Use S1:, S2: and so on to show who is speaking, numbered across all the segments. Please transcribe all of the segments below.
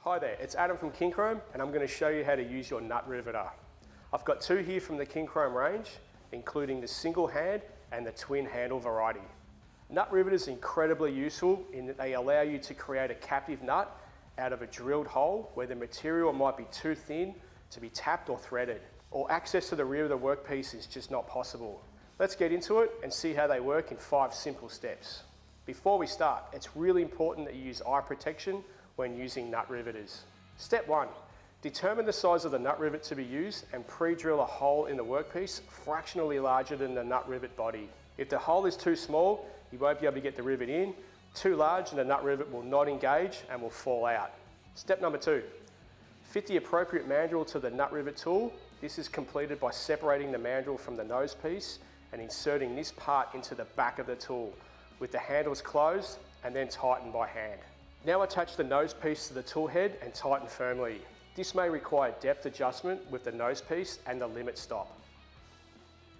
S1: Hi there, it's Adam from Kincrome and I'm going to show you how to use your nut riveter. I've got two here from the Kincrome range, including the single hand and the twin handle variety. Nut riveters are incredibly useful in that they allow you to create a captive nut out of a drilled hole where the material might be too thin to be tapped or threaded, or access to the rear of the workpiece is just not possible. Let's get into it and see how they work in 5 simple steps. Before we start, it's really important that you use eye protection when using nut riveters. Step 1. Determine the size of the nut rivet to be used and pre-drill a hole in the workpiece fractionally larger than the nut rivet body. If the hole is too small, you won't be able to get the rivet in. Too large and the nut rivet will not engage and will fall out. Step number 2. Fit the appropriate mandrel to the nut rivet tool. This is completed by separating the mandrel from the nose piece and inserting this part into the back of the tool with the handles closed and then tightened by hand. Now attach the nose piece to the tool head and tighten firmly. This may require depth adjustment with the nose piece and the limit stop.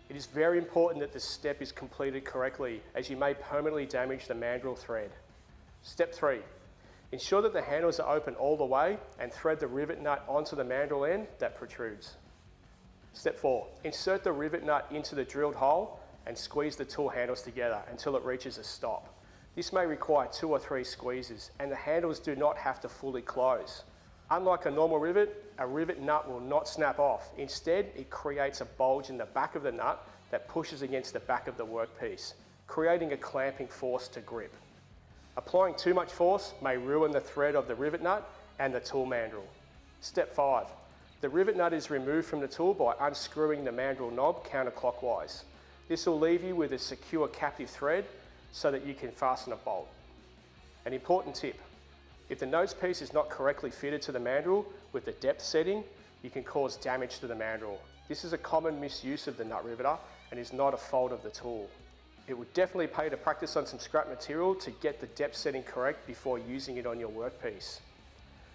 S1: It is very important that this step is completed correctly, as you may permanently damage the mandrel thread. Step 3. Ensure that the handles are open all the way and thread the rivet nut onto the mandrel end that protrudes. Step 4. Insert the rivet nut into the drilled hole and squeeze the tool handles together until it reaches a stop. This may require 2 or 3 squeezes, and the handles do not have to fully close. Unlike a normal rivet, a rivet nut will not snap off. Instead, it creates a bulge in the back of the nut that pushes against the back of the workpiece, creating a clamping force to grip. Applying too much force may ruin the thread of the rivet nut and the tool mandrel. Step 5. The rivet nut is removed from the tool by unscrewing the mandrel knob counterclockwise. This will leave you with a secure captive thread so that you can fasten a bolt. An important tip: if the nose piece is not correctly fitted to the mandrel with the depth setting, you can cause damage to the mandrel. This is a common misuse of the nut riveter and is not a fault of the tool. It would definitely pay to practice on some scrap material to get the depth setting correct before using it on your workpiece.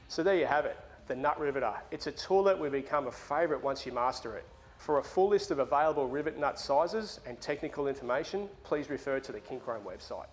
S1: So there you have it, the nut riveter. It's a tool that will become a favourite once you master it. For a full list of available rivet nut sizes and technical information, please refer to the Kincrome website.